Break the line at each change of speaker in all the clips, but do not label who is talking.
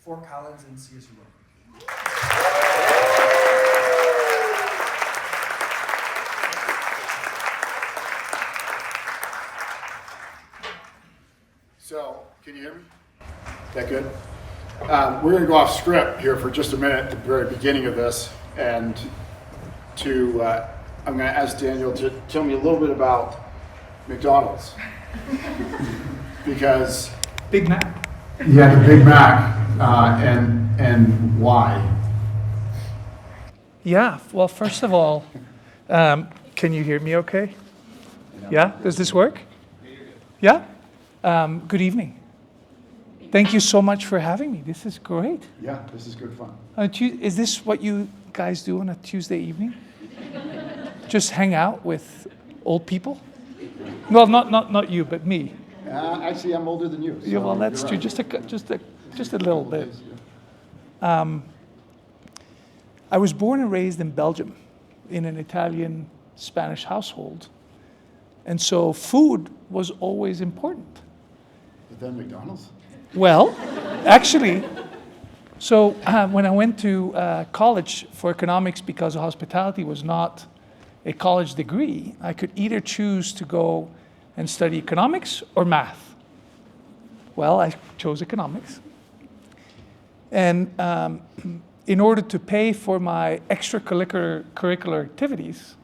Fort Collins and CSU Rotary.
So, can you hear me? That good? We're going to go off script here for just a minute at the very beginning of this, and I'm going to ask Daniel to tell me a little bit about McDonald's. Because
Big Mac.
yeah, the Big Mac, and why?
Yeah, well, first of all, can you hear me okay? Yeah, does this work? Yeah? Good evening. Thank you so much for having me. This is great.
Yeah, this is good fun.
Is this what you guys do on a Tuesday evening? Just hang out with old people? Well, not you, but me.
Actually, I'm older than you.
Yeah, well, that's true.
Right.
Just a little bit. I was born and raised in Belgium, in an Italian-Spanish household, and so food was always important.
But then McDonald's?
Well, actually, so when I went to college for economics, because hospitality was not a college degree, I could either choose to go and study economics or math. Well, I chose economics. And in order to pay for my extracurricular activities,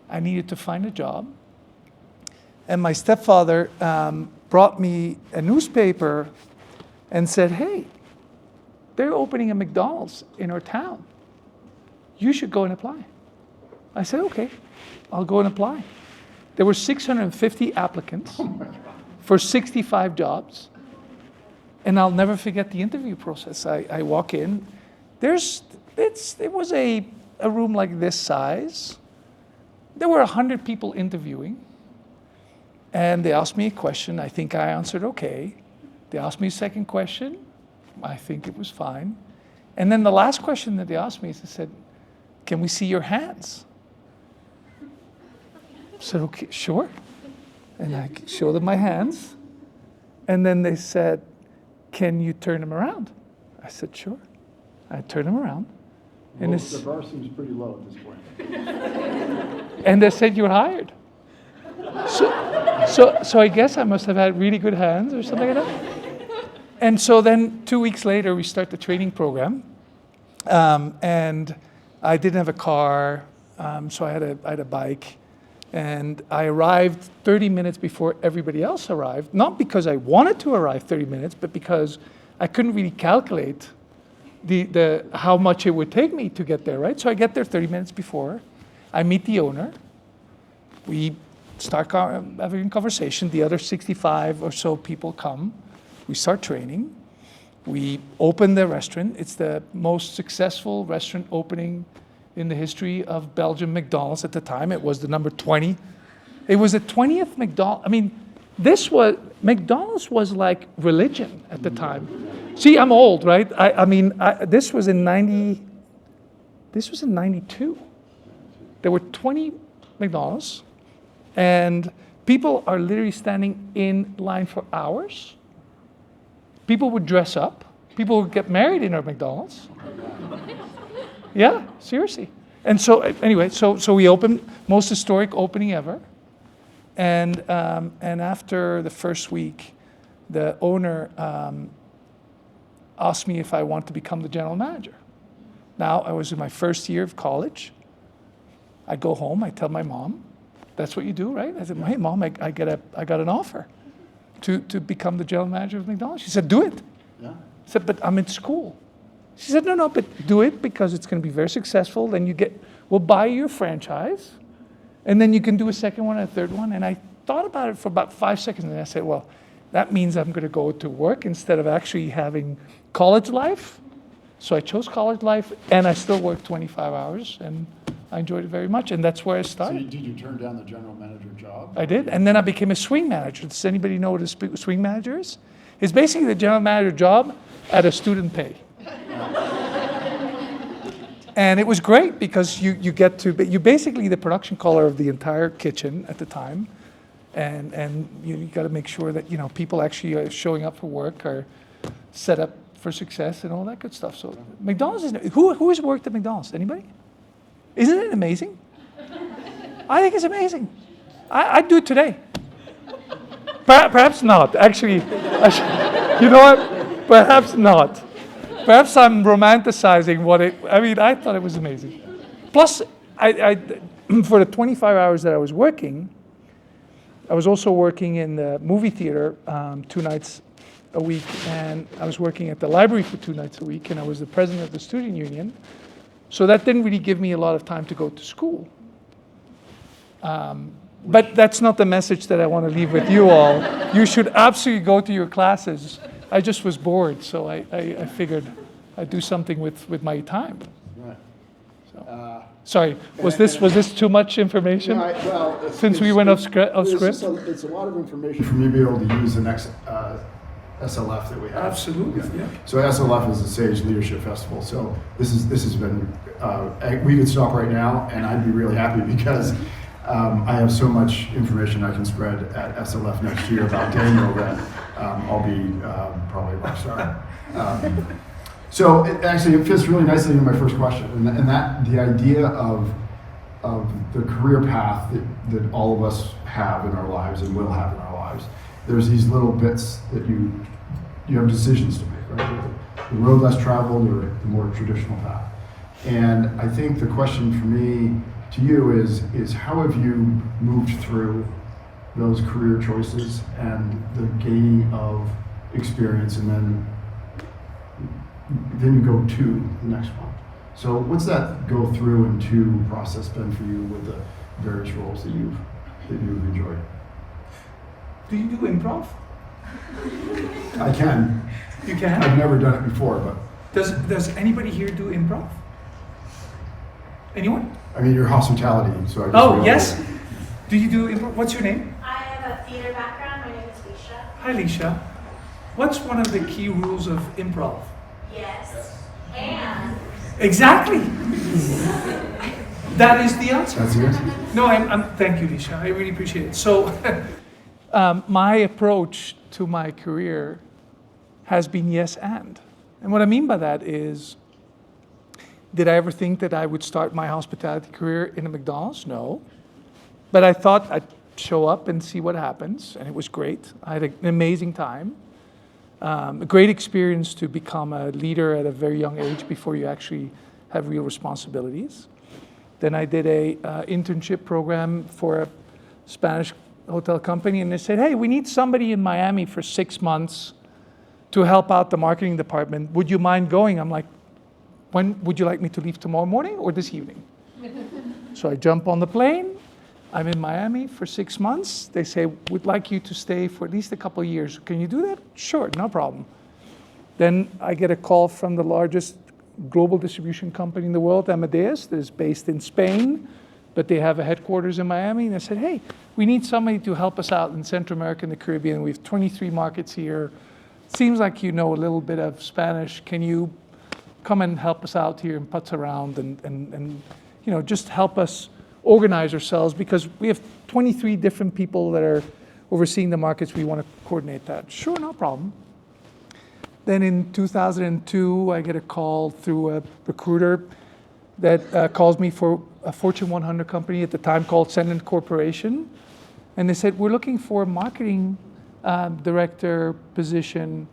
I needed to find a job. And my stepfather brought me a newspaper and said, "Hey, they're opening a McDonald's in our town. You should go and apply." I said, "Okay, I'll go and apply." There were 650 applicants for 65 jobs. And I'll never forget the interview process. I walk in. It was a room like this size. There were 100 people interviewing. And they asked me a question. I think I answered okay. They asked me a second question. I think it was fine. And then the last question that they asked me is, they said, "Can we see your hands?" I said, "Okay, sure." And I showed them my hands. And then they said, "Can you turn them around?" I said, "Sure." I turned them around. And
Well, the bar seems pretty low at this point.
And they said, "You're hired." So I guess I must have had really good hands or something like that. And so then 2 weeks later, we start the training program. And I didn't have a car, so I had a bike. And I arrived 30 minutes before everybody else arrived, not because I wanted to arrive 30 minutes, but because I couldn't really calculate the how much it would take me to get there, right? So I get there 30 minutes before. I meet the owner. We start having a conversation. The other 65 or so people come. We start training. We open the restaurant. It's the most successful restaurant opening in the history of Belgium McDonald's at the time. It was the number 20. It was the 20th McDonald's. I mean, McDonald's was like religion at the time. See, I'm old, right? This was in 92. There were 20 McDonald's, and people are literally standing in line for hours. People would dress up. People would get married in our McDonald's. Yeah, seriously. And so anyway, so we opened, most historic opening ever. And after the first week, the owner asked me if I want to become the general manager. Now, I was in my first year of college. I go home, I tell my mom, that's what you do, right? I said, "Hey, Mom, I got an offer to become the general manager of McDonald's." She said, "Do it."
Yeah.
I said, "But I'm in school." She said, no, but do it because it's going to be very successful. Then we'll buy you a franchise, and then you can do a second one and a third one. And I thought about it for about 5 seconds, and I said, well, that means I'm going to go to work instead of actually having college life. So I chose college life, and I still work 25 hours, and I enjoyed it very much, and that's where I
So
started.
did you turn down the general manager job?
I did, and then I became a swing manager. Does anybody know what a swing manager is? It's basically the general manager job at a student pay. And it was great because you get to, you're basically the production caller of the entire kitchen at the time. And you got to make sure that, people actually are showing up for work are set up for success and all that good stuff. So McDonald's is, who has worked at McDonald's? Anybody? Isn't it amazing? I think it's amazing. I'd do it today. Perhaps not. Actually, you know what? Perhaps not. Perhaps I'm romanticizing what it. I mean, I thought it was amazing. Plus, I for the 25 hours that I was working, I was also working in the movie theater 2 nights a week, and I was working at the library for 2 nights a week, and I was the president of the student union. So that didn't really give me a lot of time to go to school. But that's not the message that I want to leave with you all. You should absolutely go to your classes. I just was bored, so I figured I'd do something with my time.
Right.
So, sorry, was this too much information?
No, well,
Since we went off script?
It's a lot of information for me to be able to use the next SLF that we have.
Absolutely, yeah.
So SLF is the Sage Leadership Festival. So this has been, we could stop right now and I'd be really happy because I have so much information I can spread at SLF next year about Daniel that I'll be probably a rock star. So it fits really nicely into my first question, and that the idea of the career path that all of us have in our lives and will have in our lives. There's these little bits that you have decisions to make, right? The road less traveled or the more traditional path. And I think the question for me to you is how have you moved through those career choices and the gaining of experience, and then you go to the next one. So what's that go through and to process been for you with the various roles that you've enjoyed?
Do you do improv?
I can.
You can?
I've never done it before, but.
Does anybody here do improv? Anyone?
I mean, your hospitality, so I just.
Oh, yes. Do you do improv? What's your name?
I have a theater background. My name is Leisha.
Hi, Leisha. What's one of the key rules of improv?
Yes. And.
Exactly. That is the answer.
That's the answer.
No, thank you, Leisha. I really appreciate it. So, my approach to my career has been yes and. And what I mean by that is, did I ever think that I would start my hospitality career in a McDonald's? No. But I thought I'd show up and see what happens, and it was great. I had an amazing time. A great experience to become a leader at a very young age before you actually have real responsibilities. Then I did a internship program for a Spanish hotel company, and they said, hey, we need somebody in Miami for 6 months to help out the marketing department. Would you mind going? I'm like, when would you like me to leave, tomorrow morning or this evening? So I jump on the plane. I'm in Miami for 6 months. They say, we'd like you to stay for at least a couple of years. Can you do that? Sure, no problem. Then I get a call from the largest global distribution company in the world, Amadeus, that is based in Spain, but they have a headquarters in Miami. And they said, hey, we need somebody to help us out in Central America and the Caribbean. We have 23 markets here. Seems like you know a little bit of Spanish. Can you come and help us out here and putz around and just help us organize ourselves, because we have 23 different people that are overseeing the markets. We want to coordinate that. Sure, no problem. Then in 2002, I get a call through a recruiter that calls me for a Fortune 100 company at the time called Sendent Corporation. And they said, we're looking for a marketing director position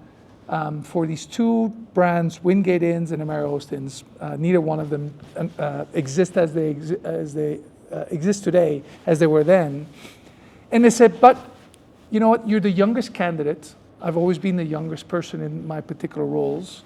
for these 2 brands, Wingate Inns and Amerihost Inns. Neither one of them exist as they exist today as they were then. And they said, but you know what, you're the youngest candidate. I've always been the youngest person in my particular roles.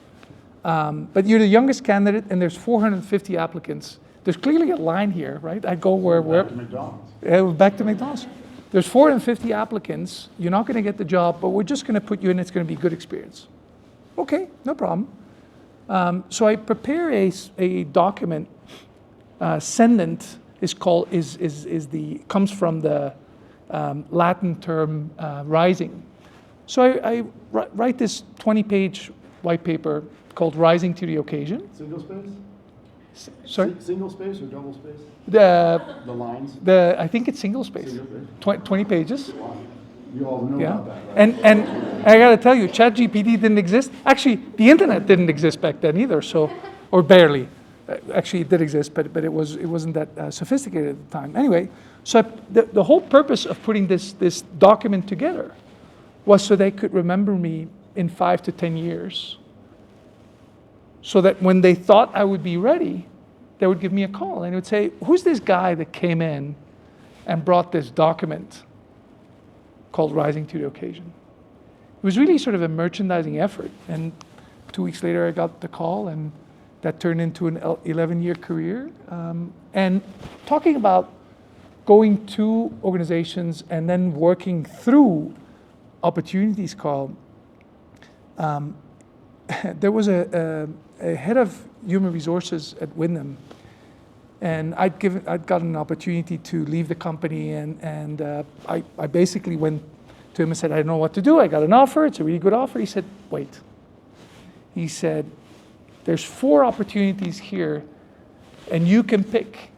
But you're the youngest candidate and there's 450 applicants. There's clearly a line here, right? I go where
Back to McDonald's.
Back to McDonald's. There's 450 applicants. You're not going to get the job, but we're just going to put you in. It's going to be a good experience. Okay, no problem. So I prepare a document. Sendent comes from the Latin term rising. So I write this 20-page white paper called "Rising to the Occasion."
Single space?
Sorry?
Single space or double space?
The
lines?
I think it's single space.
Single space?
20 pages.
You all know
Yeah,
about that, right?
and I got to tell you, ChatGPT didn't exist. Actually, the internet didn't exist back then either. So, or barely. Actually, it did exist, but it wasn't that sophisticated at the time. Anyway, so the whole purpose of putting this document together was so they could remember me in 5 to 10 years. So that when they thought I would be ready, they would give me a call and they would say, "Who's this guy that came in and brought this document called Rising to the Occasion?" It was really sort of a merchandising effort. And 2 weeks later, I got the call, and that turned into an 11-year career. And talking about going to organizations and then working through opportunities, Carl, there was a head of human resources at Wyndham, and I'd gotten an opportunity to leave the company, and I basically went to him and said, "I don't know what to do. I got an offer. It's a really good offer." He said, "Wait." He said, "There's 4 opportunities here, and you can pick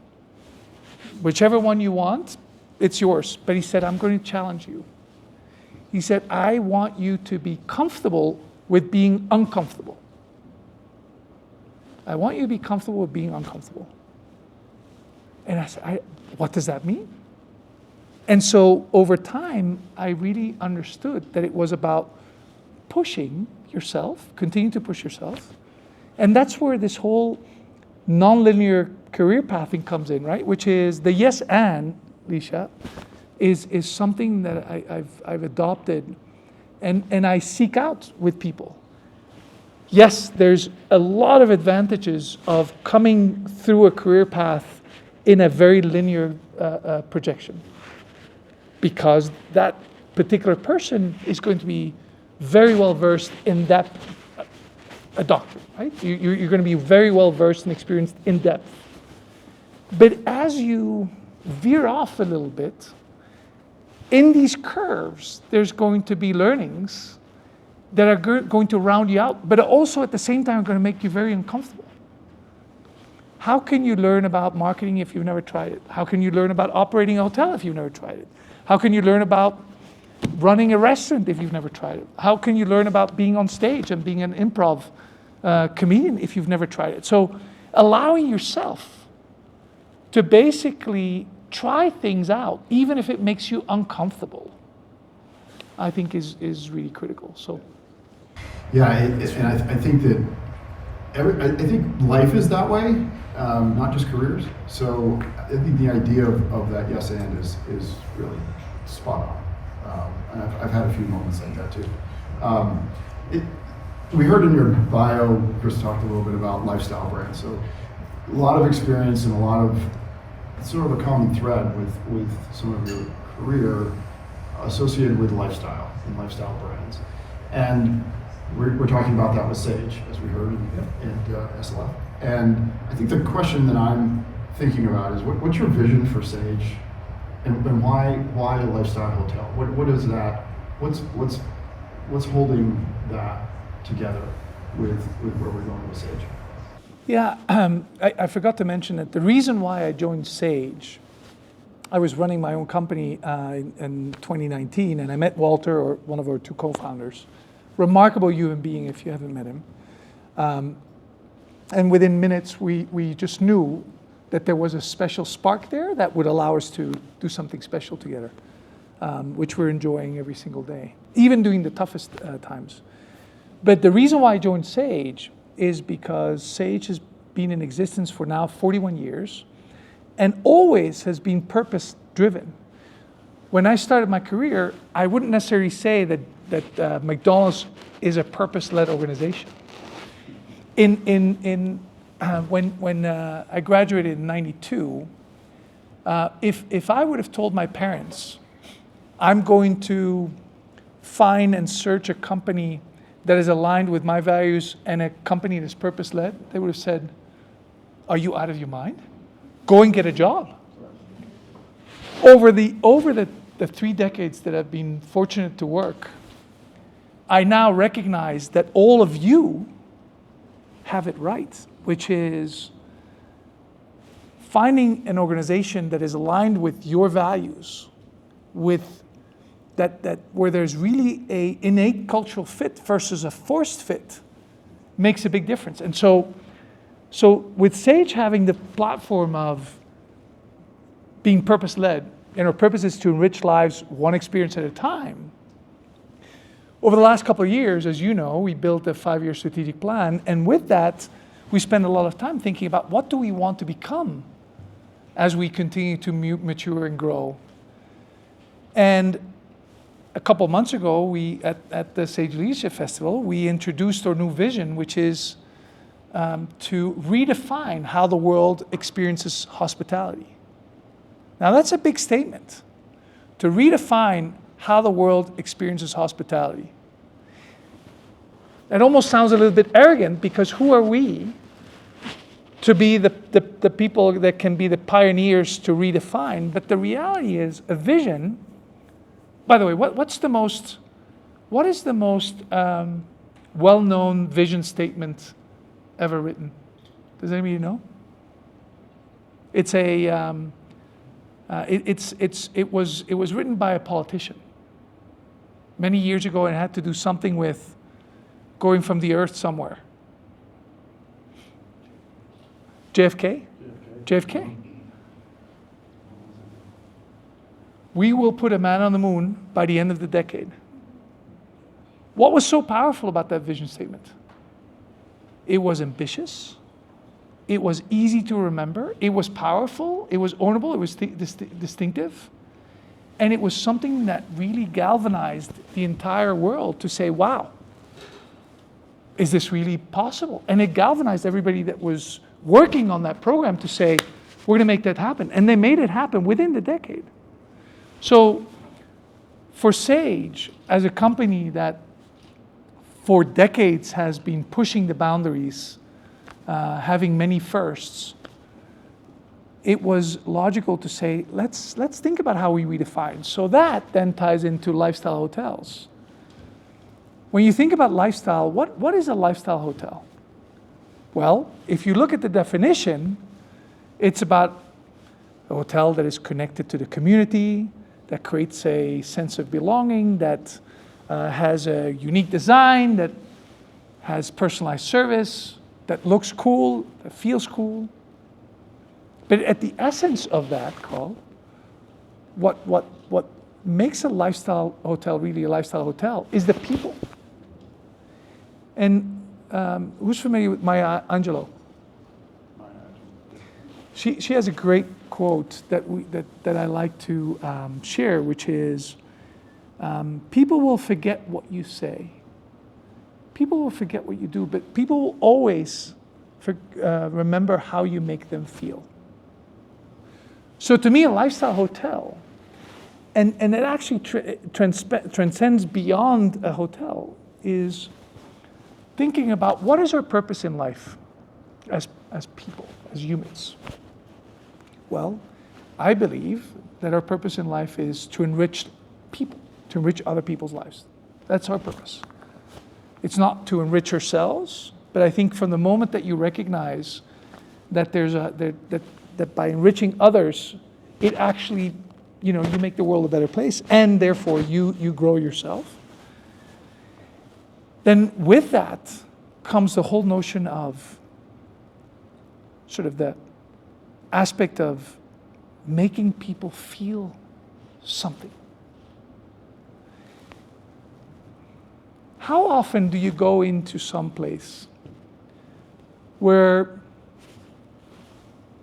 whichever one you want. It's yours." But he said, "I'm going to challenge you." He said, "I want you to be comfortable with being uncomfortable. I want you to be comfortable with being uncomfortable." And I said, "What does that mean?" And so over time, I really understood that it was about pushing yourself, continue to push yourself. And that's where this whole nonlinear career pathing comes in, right? Which is the yes and, Lisha, is something that I've adopted and I seek out with people. Yes, there's a lot of advantages of coming through a career path in a very linear projection, because that particular person is going to be very well versed in that, a doctor, right? You're going to be very well versed and experienced in depth. But as you veer off a little bit, in these curves, there's going to be learnings that are going to round you out, but also at the same time are going to make you very uncomfortable. How can you learn about marketing if you've never tried it? How can you learn about operating a hotel if you've never tried it? How can you learn about running a restaurant if you've never tried it? How can you learn about being on stage and being an improv comedian if you've never tried it? So allowing yourself to basically try things out, even if it makes you uncomfortable, I think is really critical. So,
Yeah, and I think that I think life is that way, not just careers. So I think the idea of that yes and is really spot on. And I've had a few moments like that too. We heard in your bio, Chris talked a little bit about lifestyle brands. So a lot of experience and a lot of sort of a common thread with some of your career associated with lifestyle and lifestyle brands. And we're talking about that with Sage, as we heard in SLF. And I think the question that I'm thinking about is what's your vision for Sage, and why a lifestyle hotel? What is that? What's holding that together with where we're going with Sage?
yeah, I forgot to mention that the reason why I joined Sage, I was running my own company in 2019, and I met Walter, or one of our 2 co-founders. Remarkable human being if you haven't met him. And within minutes, we just knew that there was a special spark there that would allow us to do something special together, which we're enjoying every single day, even during the toughest times. But the reason why I joined Sage is because Sage has been in existence for now 41 years and always has been purpose-driven. When I started my career, I wouldn't necessarily say that McDonald's is a purpose-led organization. When I graduated in '92, if I would have told my parents, I'm going to find and search a company that is aligned with my values and a company that's purpose-led, they would have said, "Are you out of your mind? Go and get a job." Over the 3 decades that I've been fortunate to work, I now recognize that all of you have it right, which is finding an organization that is aligned with your values, with that where there's really a innate cultural fit versus a forced fit makes a big difference. And so with Sage having the platform of being purpose-led, and our purpose is to enrich lives one experience at a time. Over the last couple of years, as you know, we built a 5-year strategic plan, and with that, we spend a lot of time thinking about what do we want to become as we continue to mature and grow. And a couple of months ago, at the Sage Leadership Festival, we introduced our new vision, which is to redefine how the world experiences hospitality. Now that's a big statement, to redefine how the world experiences hospitality. It almost sounds a little bit arrogant, because who are we to be the people that can be the pioneers to redefine? But the reality is a vision. By the way, what is the most well-known vision statement ever written? Does anybody know? It's it was written by a politician many years ago, and it had to do something with going from the earth somewhere. JFK? JFK. We will put a man on the moon by the end of the decade. What was so powerful about that vision statement? It was ambitious. It was easy to remember. It was powerful. It was ownable. It was distinctive. And it was something that really galvanized the entire world to say, wow, is this really possible? And it galvanized everybody that was working on that program to say, we're going to make that happen. And they made it happen within the decade. So for Sage, as a company that for decades has been pushing the boundaries, having many firsts, it was logical to say, let's think about how we redefine. So that then ties into lifestyle hotels. When you think about lifestyle, what is a lifestyle hotel? Well, if you look at the definition, it's about a hotel that is connected to the community, that creates a sense of belonging, that has a unique design, that has personalized service, that looks cool, that feels cool. But at the essence of that, Carl, what makes a lifestyle hotel really a lifestyle hotel is the people. And who's familiar with Maya Angelou? She has a great quote that I like to share, which is, people will forget what you say. People will forget what you do, but people will always remember how you make them feel. So to me, a lifestyle hotel, and it actually transcends beyond a hotel, is thinking about what is our purpose in life as people, as humans. Well, I believe that our purpose in life is to enrich people, to enrich other people's lives. That's our purpose. It's not to enrich ourselves, but I think from the moment that you recognize that that by enriching others, it actually, you make the world a better place, and therefore you grow yourself. Then with that comes the whole notion of sort of the aspect of making people feel something. How often do you go into some place where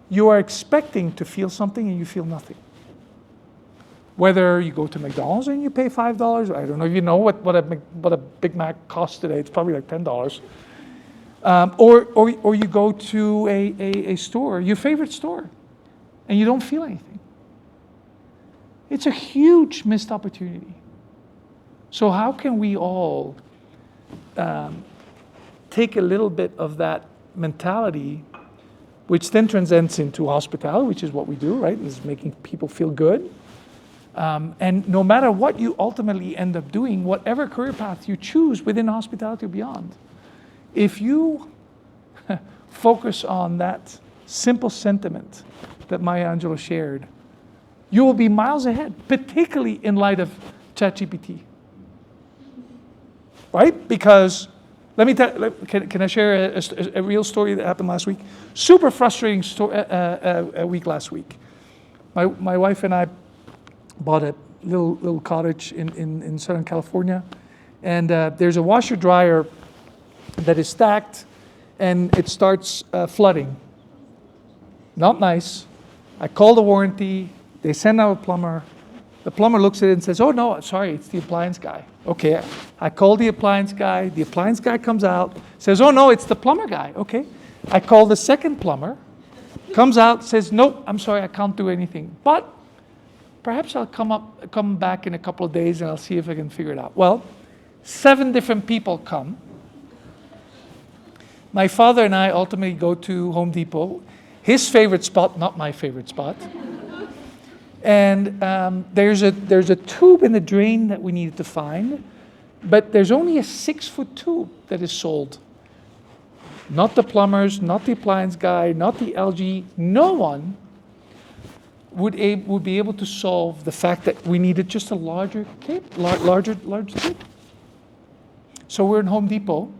you are expecting to feel something and you feel nothing? Whether you go to McDonald's and you pay $5, I don't know if you know what a Big Mac costs today. It's probably like $10. Or you go to a store, your favorite store, and you don't feel anything. It's a huge missed opportunity. So how can we all take a little bit of that mentality, which then transcends into hospitality, which is what we do, right? Is making people feel good. And no matter what you ultimately end up doing, whatever career path you choose within hospitality or beyond, if you focus on that simple sentiment that Maya Angelou shared, you will be miles ahead, particularly in light of ChatGPT. Right? Because, let me tell, can I share a real story that happened last week? Super frustrating week last week. My wife and I bought a little cottage in Southern California, and there's a washer dryer that is stacked, and it starts flooding. Not nice. I call the warranty. They send out a plumber. The plumber looks at it and says, "Oh no, sorry, it's the appliance guy." Okay, I call the appliance guy. The appliance guy comes out, says, "Oh no, it's the plumber guy." Okay, I call the second plumber, comes out, says, "Nope, I'm sorry, I can't do anything. But perhaps I'll come back in a couple of days and I'll see if I can figure it out." Well, 7 different people come. My father and I ultimately go to Home Depot, his favorite spot, not my favorite spot. And there's a tube in the drain that we needed to find, but there's only a 6-foot tube that is sold. Not the plumbers, not the appliance guy, not the LG, no one would be able to solve the fact that we needed just a larger tube. So we're in Home Depot,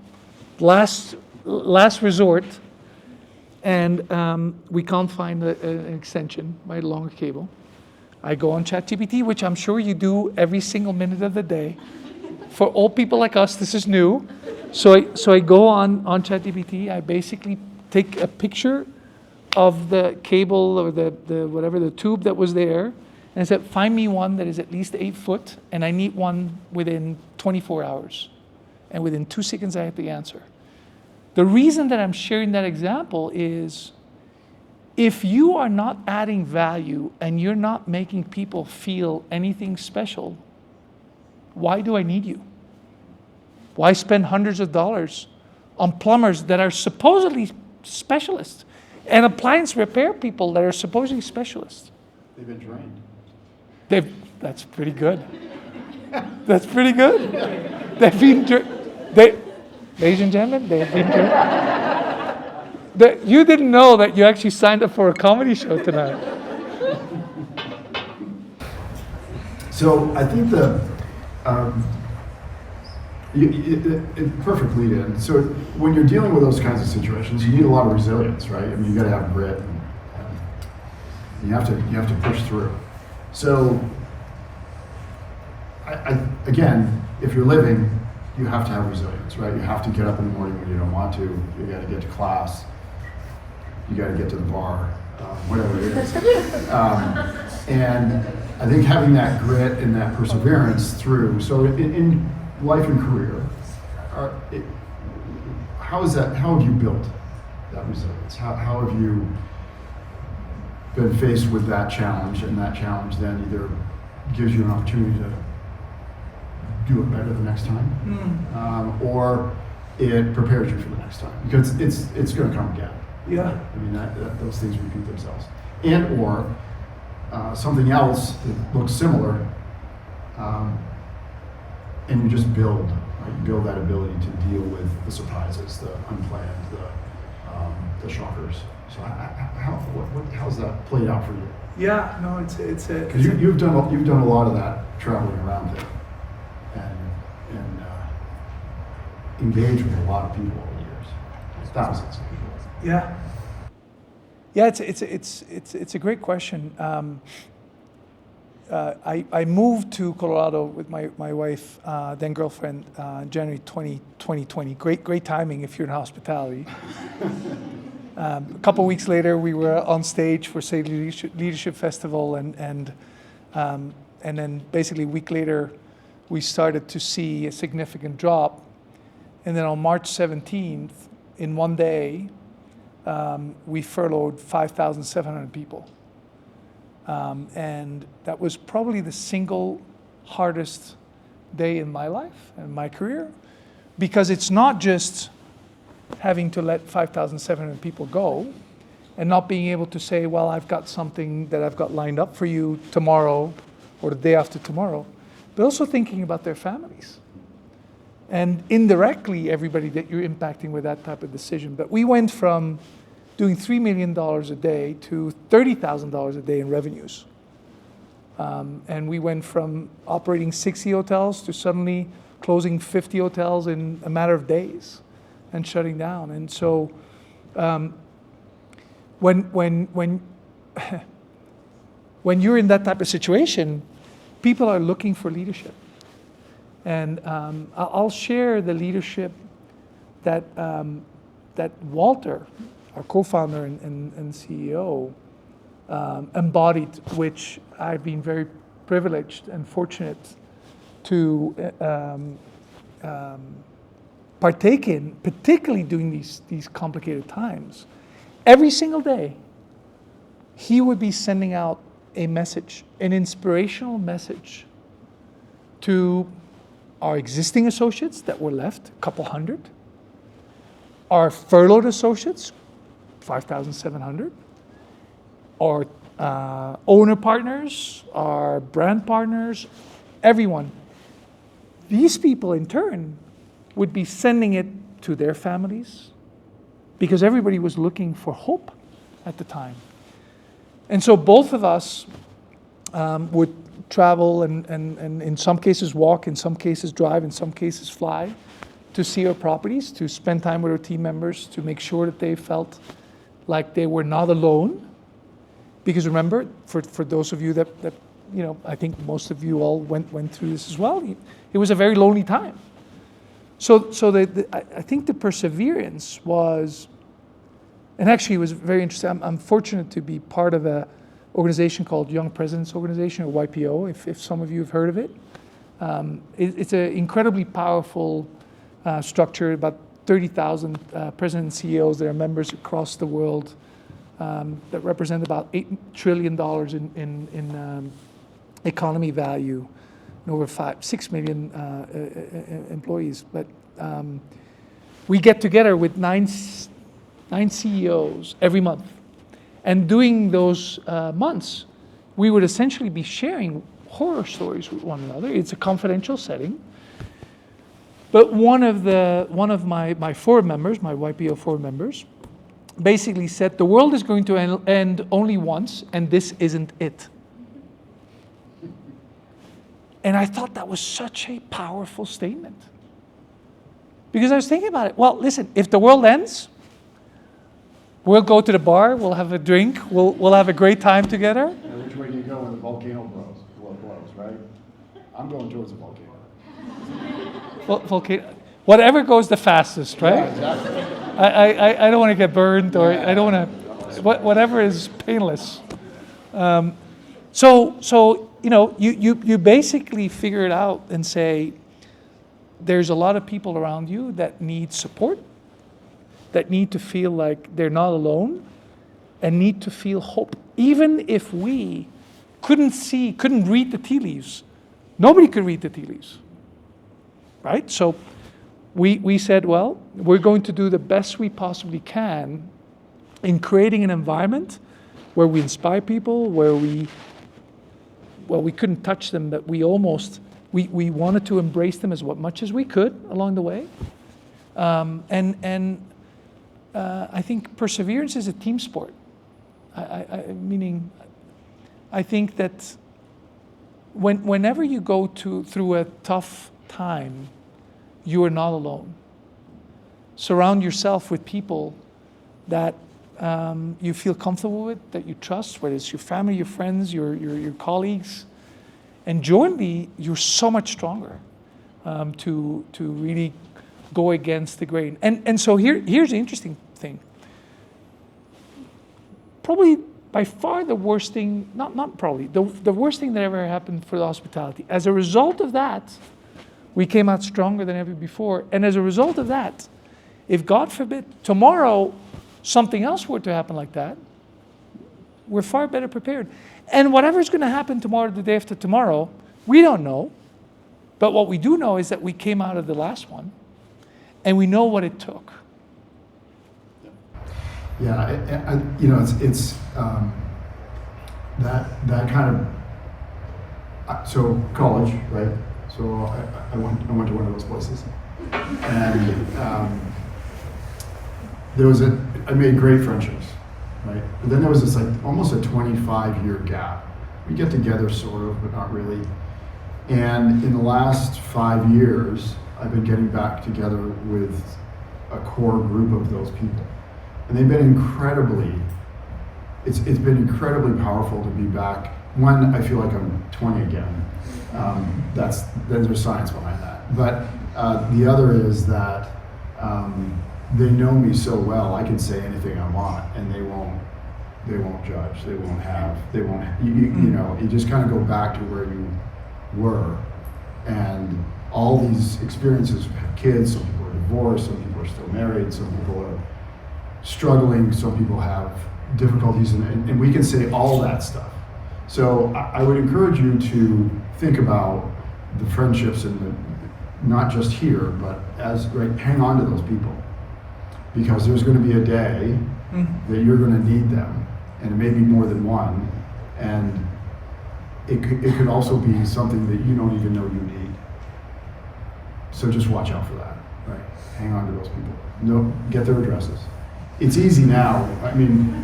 last resort, and we can't find an extension, right, a longer cable. I go on ChatGPT, which I'm sure you do every single minute of the day. For old people like us, this is new. So I go on ChatGPT. I basically take a picture of the cable or the tube that was there, and I said, find me one that is at least 8 foot, and I need one within 24 hours. And within 2 seconds, I have the answer. The reason that I'm sharing that example is, if you are not adding value and you're not making people feel anything special, why do I need you? Why spend hundreds of dollars on plumbers that are supposedly specialists and appliance repair people that are supposedly specialists?
They've been trained.
That's pretty good. That's pretty good. They've been ladies and gentlemen, they have been trained. You didn't know that you actually signed up for a comedy show tonight.
So I think perfect lead in. So when you're dealing with those kinds of situations, you need a lot of resilience, right? I mean, you got to have grit, and you have to push through. So again, if you're living, you have to have resilience, right? You have to get up in the morning when you don't want to. You got to get to class. You got to get to the bar, whatever it is. And I think having that grit and that perseverance through. So in life and career, how have you built that resilience? How have you been faced with that challenge, and that challenge then either gives you an opportunity to do it better the next time, or it prepares you for the next time, because it's going to come again.
Yeah.
I mean, those things repeat themselves. And or something else that looks similar, and you just build, right? You build that ability to deal with the surprises, the unplanned, the shockers. So how's that played out for you?
Yeah, no, it's
Because you've done a lot of that traveling around there, and engaged with a lot of people over the years, thousands.
Yeah. Yeah, it's a great question. I moved to Colorado with my wife, then girlfriend, January 2020. Great timing if you're in hospitality. A couple weeks later, we were on stage for Say Leadership Festival, and then basically a week later, we started to see a significant drop. And then on March 17th, in one day, we furloughed 5,700 people. And that was probably the single hardest day in my life and my career, because it's not just having to let 5,700 people go and not being able to say, well, I've got something that I've got lined up for you tomorrow or the day after tomorrow, but also thinking about their families. And indirectly, everybody that you're impacting with that type of decision. But we went from doing $3 million a day to $30,000 a day in revenues. And we went from operating 60 hotels to suddenly closing 50 hotels in a matter of days and shutting down. And so when when you're in that type of situation, people are looking for leadership. And I'll share the leadership that that Walter, our co-founder and CEO, embodied, which I've been very privileged and fortunate to partake in, particularly during these complicated times. Every single day, he would be sending out a message, an inspirational message to our existing associates that were left, a couple hundred, our furloughed associates, 5,700, our owner partners, our brand partners, everyone. These people in turn would be sending it to their families because everybody was looking for hope at the time. And so both of us would travel and in some cases walk, in some cases drive, in some cases fly to see our properties, to spend time with our team members, to make sure that they felt like they were not alone. Because remember, for those of you that you know, I think most of you all went through this as well, it was a very lonely time. So I think the perseverance was, and actually it was very interesting. I'm fortunate to be part of an organization called Young Presidents Organization, or YPO, if some of you have heard of it. It's an incredibly powerful structure, about 30,000 presidents and CEOs that are members across the world that represent about $8 trillion in economy value and over 6 million employees. But we get together with nine CEOs every month. And during those months, we would essentially be sharing horror stories with one another. It's a confidential setting. But one of my 4 members, my YPO 4 members, basically said, the world is going to end only once, and this isn't it. And I thought that was such a powerful statement. Because I was thinking about it. Well, listen, if the world ends, we'll go to the bar, we'll have a drink, we'll have a great time together.
And which way do you go when the volcano blows, right? I'm going towards the volcano.
Volcano, whatever goes the fastest, right?
Yeah, exactly.
I don't want to get burned, or I don't want to, whatever is painless. So you know, you basically figure it out and say, there's a lot of people around you that need support, that need to feel like they're not alone, and need to feel hope. Even if we couldn't read the tea leaves, nobody could read the tea leaves, right? So we said, well, we're going to do the best we possibly can in creating an environment where we inspire people, where we couldn't touch them, but we wanted to embrace them as much as we could along the way. I think perseverance is a team sport. Meaning, I think that whenever you go through a tough time, you are not alone. Surround yourself with people that you feel comfortable with, that you trust, whether it's your family, your friends, your colleagues. And jointly, you're so much stronger to really go against the grain. And so here's the interesting thing. Probably by far the worst thing, not probably, the worst thing that ever happened for the hospitality. As a result of that, we came out stronger than ever before. And as a result of that, if God forbid, tomorrow something else were to happen like that, we're far better prepared. And whatever's going to happen tomorrow, the day after tomorrow, we don't know. But what we do know is that we came out of the last one, and we know what it took.
Yeah, you know, it's that kind of, so college, right? So I went to one of those places, and I made great friendships, right? But then there was this like almost a 25-year gap We get together sort of, but not really. And in the last 5 years, I've been getting back together with a core group of those people. And they've been it's been incredibly powerful to be back. One, I feel like I'm 20 again. There's science behind that. But the other is that they know me so well, I can say anything I want, and they won't judge. You just kind of go back to where you were. And all these experiences, have kids, some people are divorced, some people are still married, some people are struggling, some people have difficulties, and we can say all that stuff. So I would encourage you to think about the friendships and not just here, but hang on to those people, because there's going to be a day that you're going to need them, and it may be more than one, and it could also be something that you don't even know you need. So just watch out for that, right? Hang on to those people. Get their addresses. It's easy now. I mean,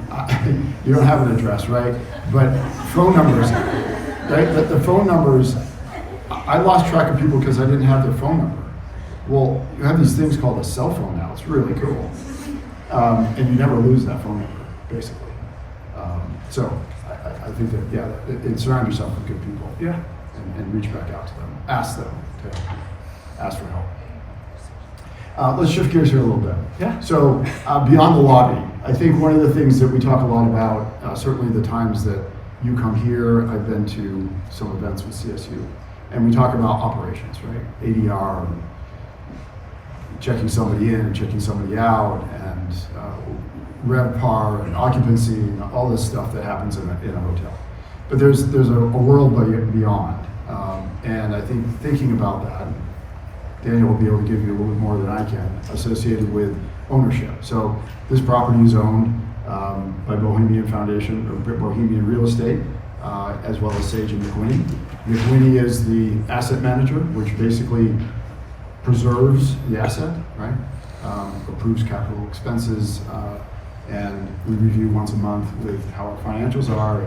you don't have an address, right? But phone numbers, right? The phone numbers, I lost track of people because I didn't have their phone number. Well, you have these things called a cell phone now. It's really cool. And you never lose that phone number, basically. So I think that, surround yourself with good people. Yeah. And reach back out to them. Ask them to ask for help. Let's shift gears here a little bit.
Yeah.
So beyond the lobby, I think one of the things that we talk a lot about, certainly the times that you come here, I've been to some events with CSU, and we talk about operations, right? ADR, and checking somebody in and checking somebody out, and RevPAR and occupancy and all this stuff that happens in a hotel. But there's a world beyond, and I think thinking about that, Daniel will be able to give you a little bit more than I can, associated with ownership. So this property is owned by Bohemian Foundation, or Bohemian Real Estate, as well as Sage and McWhinney. McWhinney is the asset manager, which basically preserves the asset, right? Approves capital expenses, and we review once a month with how our financials are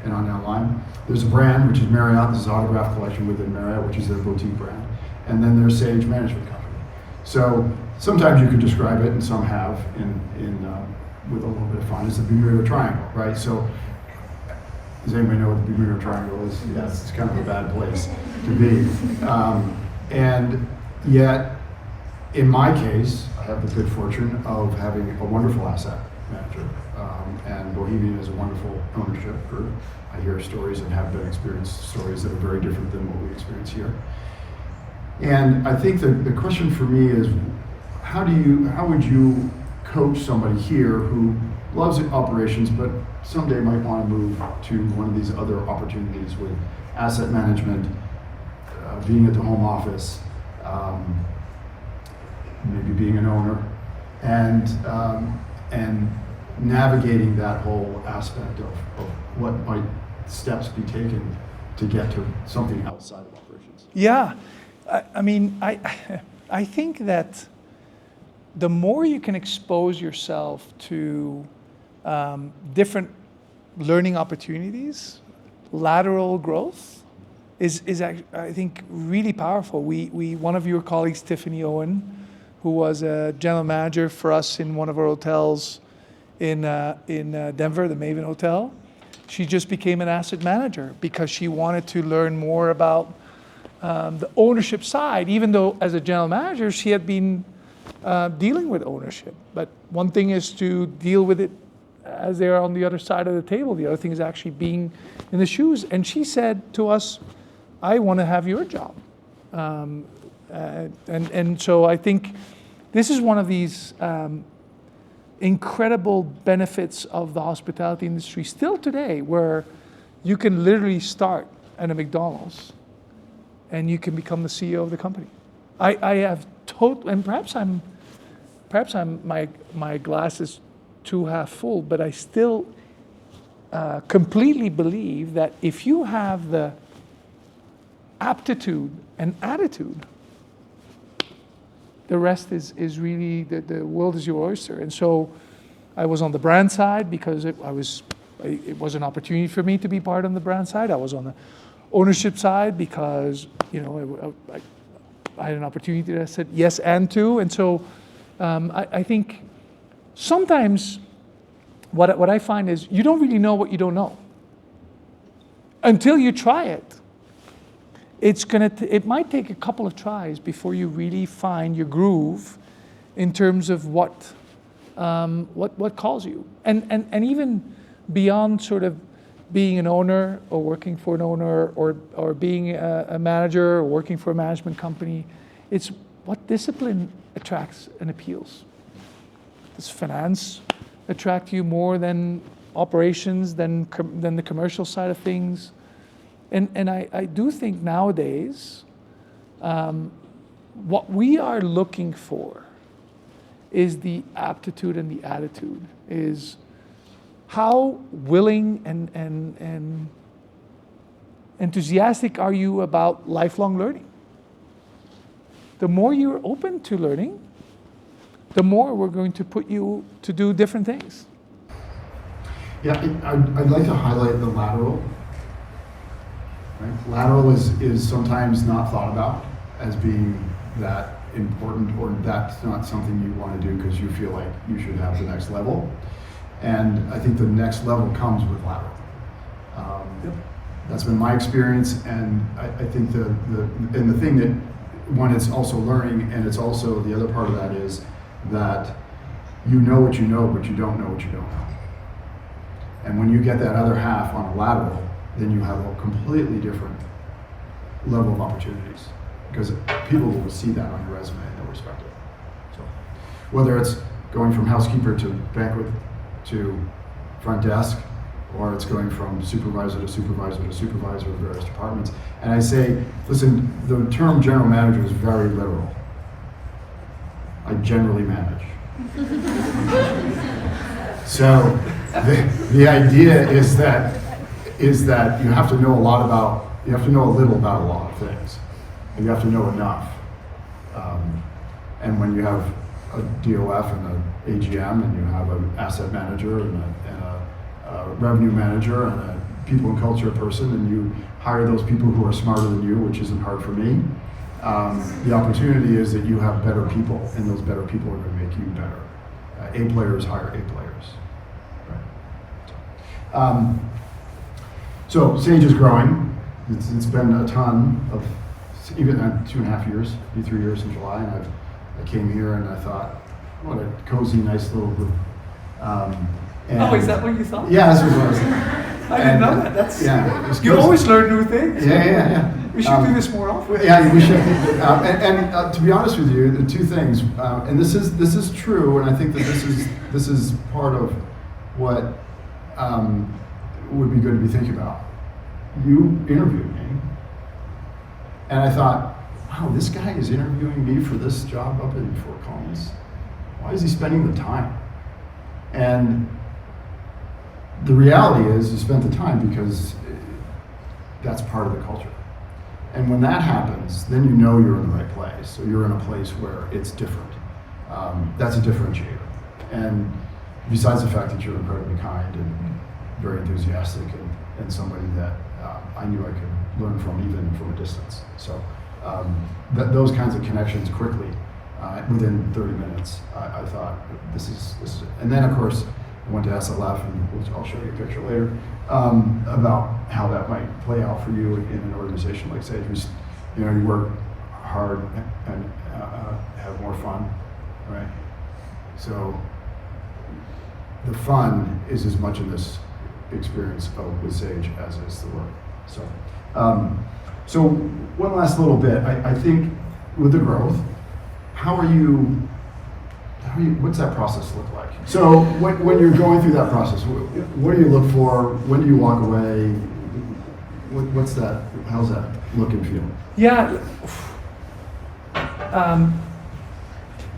and on down the line. There's a brand, which is Marriott. This is Autograph Collection within Marriott, which is their boutique brand. And then there's Sage Management Company. So sometimes you could describe it, and some have, with a little bit of fun, it's the Bermuda Triangle, right? So does anybody know what the Bermuda Triangle is? Yes, it's kind of a bad place to be. And yet, in my case, I have the good fortune of having a wonderful asset manager. And Bohemian is a wonderful ownership group. I hear stories and have been experienced stories that are very different than what we experience here. And I think the question for me is, how would you coach somebody here who loves operations, but someday might want to move to one of these other opportunities with asset management, being at the home office, maybe being an owner, and navigating that whole aspect of what might steps be taken to get to something outside of operations?
Yeah. I mean, I think that the more you can expose yourself to different learning opportunities, lateral growth is I think really powerful. One of your colleagues, Tiffany Owen, who was a general manager for us in one of our hotels in Denver, the Maven Hotel, she just became an asset manager because she wanted to learn more about the ownership side, even though as a general manager, she had been dealing with ownership. But one thing is to deal with it as they're on the other side of the table. The other thing is actually being in the shoes. And she said to us, I want to have your job. And so I think this is one of these incredible benefits of the hospitality industry still today, where you can literally start at a McDonald's and you can become the CEO of the company. I have and perhaps my glass is too half full, but I still completely believe that if you have the aptitude and attitude, the rest is really, the world is your oyster. And so I was on the brand side because I was it was an opportunity for me to be part on the brand side. I was on the ownership side because, I had an opportunity that I said yes and to. And so I think sometimes what I find is you don't really know what you don't know until you try it. It might take a couple of tries before you really find your groove in terms of what calls you, and even beyond sort of being an owner or working for an owner or being a manager or working for a management company, it's what discipline attracts and appeals. Does finance attract you more than operations, than the commercial side of things? And I do think nowadays, what we are looking for is the aptitude and the attitude, is how willing and enthusiastic are you about lifelong learning? The more you're open to learning, the more we're going to put you to do different things.
Yeah, I'd like to highlight the lateral. Right? Lateral is sometimes not thought about as being that important, or that's not something you want to do because you feel like you should have the next level. And I think the next level comes with lateral.
Yep.
That's been my experience, and I think the thing that, one, it's also learning, and it's also, the other part of that is that you know what you know, but you don't know what you don't know. And when you get that other half on a lateral, then you have a completely different level of opportunities, because people will see that on your resume and they'll respect it. So whether it's going from housekeeper to banquet to front desk, or it's going from supervisor to supervisor to supervisor of various departments. And I say, listen, the term general manager is very literal. I generally manage. So the idea is that you have to know a little about a lot of things. And you have to know enough. And when you have a DOF and an AGM, and you have an asset manager and a revenue manager and a people and culture person, and you hire those people who are smarter than you, which isn't hard for me, the opportunity is that you have better people, and those better people are going to make you better. A players hire A players. Right. So Sage is growing. It's been a ton of, even 2.5 years, be 3 years in July, and I came here and I thought, what a cozy, nice little group.
Is that what you thought?
Yeah, that's what I was thinking.
I didn't know that. That's,
yeah,
you always learn new things.
Yeah.
We should do this more often.
Yeah, we should. And to be honest with you, the two things, and this is true, and I think that this is part of what would be good to be thinking about. You interviewed me, and I thought, wow, this guy is interviewing me for this job up in Fort Collins. Why is he spending the time? And the reality is, you spent the time because that's part of the culture. And when that happens, then you know you're in the right place. So you're in a place where it's different. That's a differentiator. And besides the fact that you're incredibly kind and very enthusiastic, and somebody that I knew I could learn from, even from a distance. So those kinds of connections quickly, within 30 minutes, I thought this is it. And then of course, I went to SLF, and I'll show you a picture later, about how that might play out for you in an organization like Sage. You work hard and have more fun, right? So the fun is as much in this experience with Sage as is the work. So one last little bit. I think with the growth, what's that process look like? So when you're going through that process, what do you look for? When do you walk away? What's that? How's that look and feel?
Yeah.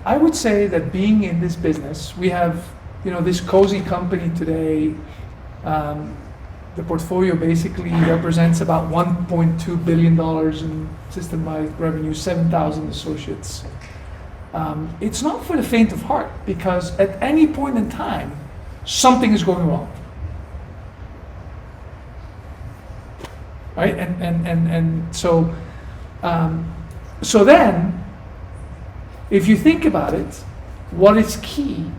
I would say that being in this business, we have, this cozy company today. The portfolio basically represents about $1.2 billion in system-wide revenue, 7,000 associates. It's not for the faint of heart, because at any point in time, something is going wrong. right? And so, so then, if you think about it, what is key?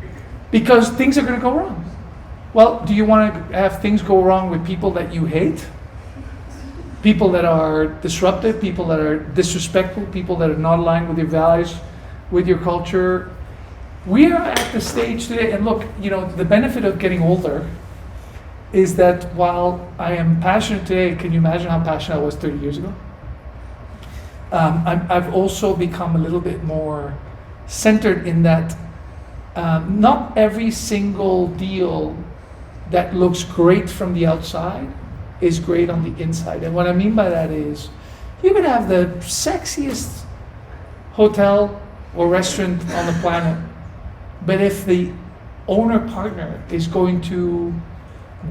Because things are going to go wrong. Well, do you want to have things go wrong with people that you hate? People that are disruptive, people that are disrespectful, people that are not aligned with your values, with your culture. We are at the stage today, and look, you know, the benefit of getting older is that while I am passionate today, can you imagine how passionate I was 30 years ago? I've also become a little bit more centered in that not every single deal that looks great from the outside is great on the inside. And what I mean by that is, you can have the sexiest hotel or restaurant on the planet, but if the owner partner is going to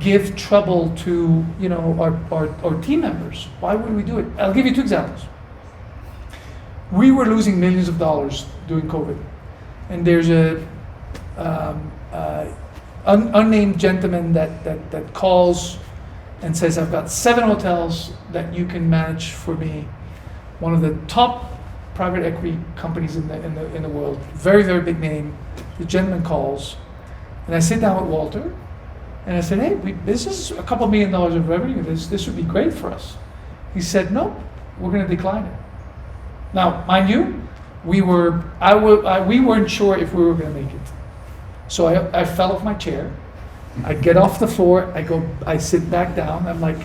give trouble to, you know, our team members, why would we do it? I'll give you 2 examples. We were losing millions of dollars during COVID, and there's a unnamed gentleman that calls and says, I've got 7 hotels that you can manage for me. One of the top private equity companies in the world, very, very big name. The gentleman calls, and I sit down with Walter, and I said, hey, this is a couple $1 million of revenue. This would be great for us. He said, no, we're going to decline it. Now, mind you, we weren't sure if we were going to make it. So I fell off my chair. I get off the floor. I sit back down. I'm like,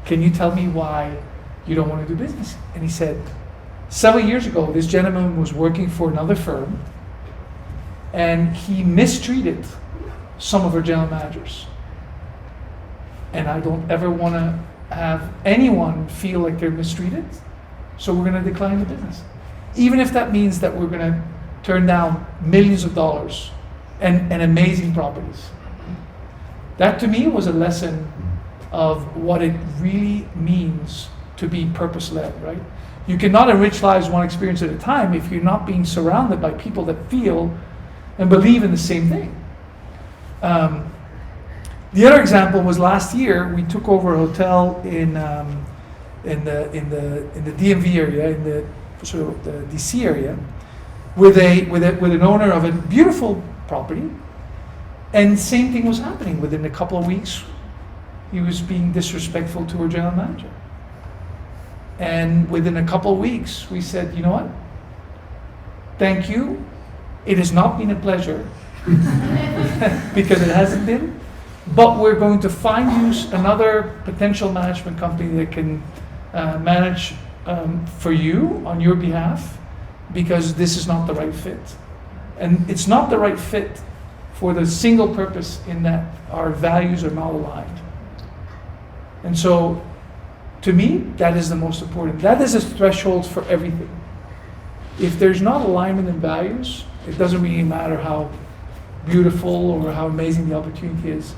can you tell me why you don't want to do business? And he said, several years ago, this gentleman was working for another firm, and he mistreated some of our general managers. And I don't ever want to have anyone feel like they're mistreated, so we're going to decline the business. Even if that means that we're going to turn down millions of dollars and amazing properties. That to me was a lesson of what it really means to be purpose-led, right? You cannot enrich lives one experience at a time if you're not being surrounded by people that feel and believe in the same thing. The other example was last year. We took over a hotel in the DMV area, in the sort of the DC area, with an owner of a beautiful property, and same thing was happening. Within a couple of weeks, he was being disrespectful to our general manager. And within a couple of weeks, we said, you know what? Thank you. It has not been a pleasure because it hasn't been. But we're going to find you another potential management company that can manage for you on your behalf, because this is not the right fit. And it's not the right fit for the single purpose in that our values are not aligned. And so, to me, that is the most important. That is a threshold for everything. If there's not alignment in values, it doesn't really matter how beautiful or how amazing the opportunity is.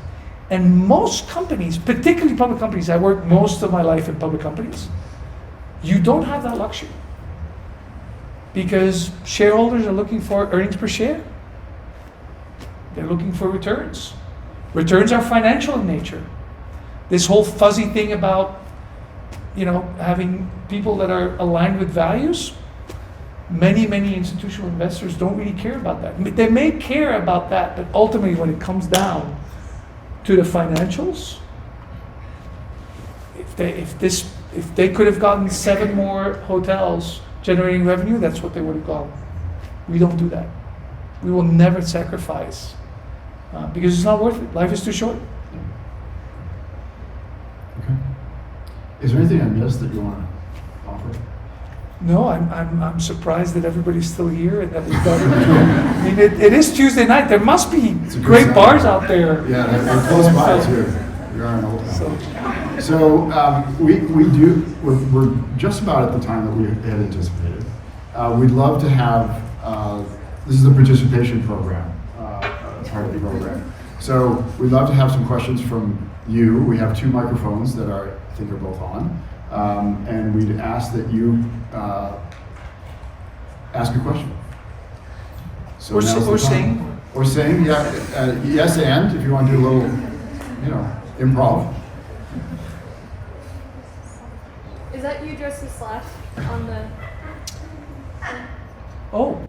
And most companies, particularly public companies, I worked most of my life in public companies, you don't have that luxury. Because shareholders are looking for earnings per share. They're looking for returns. Returns are financial in nature. This whole fuzzy thing about, you know, having people that are aligned with values, many institutional investors don't really care about that. They may care about that, but ultimately when it comes down to the financials, if they could have gotten 7 more hotels generating revenue, that's what they would have gotten. We don't do that. We will never sacrifice because it's not worth it. Life is too short.
Okay. Is there anything I missed that you want to offer?
No, I'm surprised that everybody's still here and that we've got it. I mean, it is Tuesday night. There must be great bars out there.
Yeah, they're close by too. We are in Old Town. So we're just about at the time that we had anticipated. We'd love to have, this is a participation program, part of the program. So we'd love to have some questions from you. We have 2 microphones that I think are both on. And we'd ask that you ask a question. So
Or sing.
Or sing, yeah. Yes, and if you want to do a little, improv.
Is that you dressed as Slash on the?
Oh.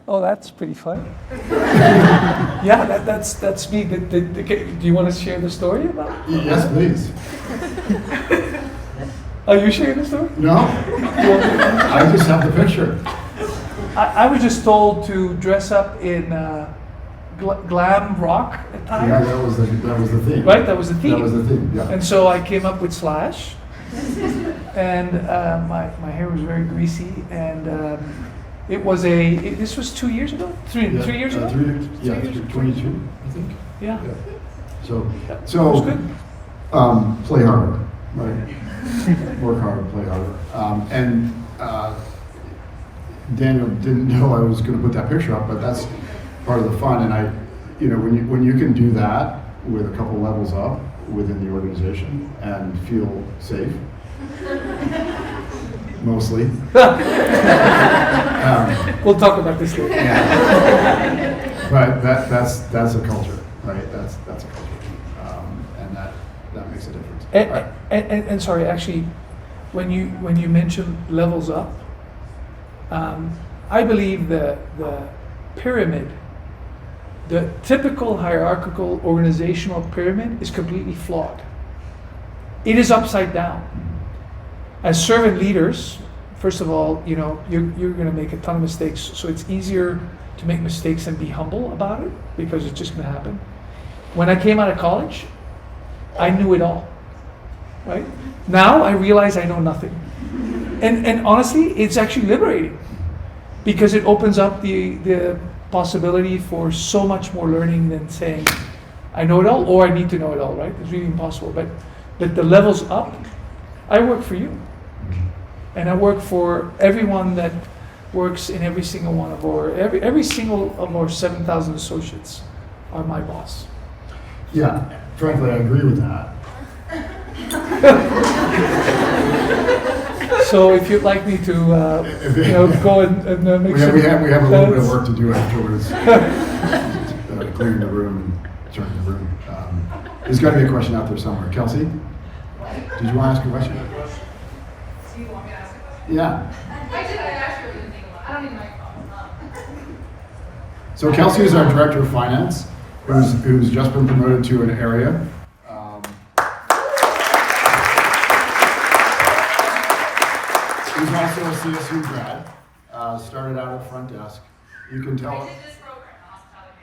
Oh, that's pretty funny. Yeah, that's me. Do you want to share the story about it?
Yes, please.
Are you sharing the story?
No, I just have the picture.
I was just told to dress up in glam rock attire.
Yeah, that was the theme.
Right, that was the theme.
That was the theme. Yeah.
And so I came up with Slash, and my hair was very greasy, and this was 2 years ago, three years ago.
22, I think.
Yeah.
So
It was good.
Play harder, right? Work harder, play harder. And Daniel didn't know I was going to put that picture up, but that's part of the fun. And when you can do that with a couple levels up within the organization and feel safe, mostly.
We'll talk about this later.
Yeah. But that's a culture, right? That's a culture, and that makes a difference.
And sorry, actually, when you mention levels up, I believe the pyramid, the typical hierarchical organizational pyramid, is completely flawed. It is upside down. As servant leaders, first of all, you're going to make a ton of mistakes, so it's easier to make mistakes and be humble about it because it's just going to happen. When I came out of college, I knew it all. Right? Now I realize I know nothing. And honestly, it's actually liberating because it opens up the possibility for so much more learning than saying, I know it all or I need to know it all, right? It's really impossible. But the levels up, I work for you. And I work for everyone that works in every single one of every single of our 7,000 associates are my boss.
Yeah, frankly, I agree with that.
So if you'd like me to, go and make
we
some.
have a little bit of work to do afterwards, clearing the room and turning the room. There's got to be a question out there somewhere. Kelsey, did you want to ask a question?
Do you want me to ask a question?
Yeah.
I did. I actually didn't think about it. I don't need my phone.
So Kelsey is our director of finance, who's just been promoted to an area. He's also a CSU grad. Started out at front desk. You can tell.
I did this program, hospitality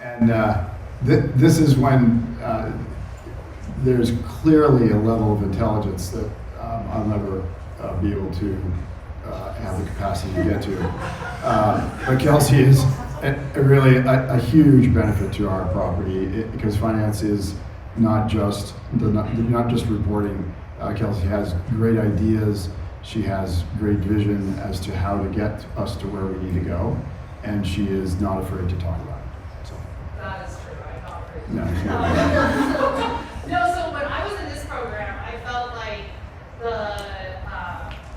And this is when there's clearly a level of intelligence that I'll never be able to have the capacity to get to. But Kelsey is really a huge benefit to our property because finance is not just reporting. Kelsey has great ideas. She has great vision as to how to get us to where we need to go, and she is not afraid to talk about it. So.
That is true. I'm not afraid.
No, she's not.
No, so when I was in this program, I felt like the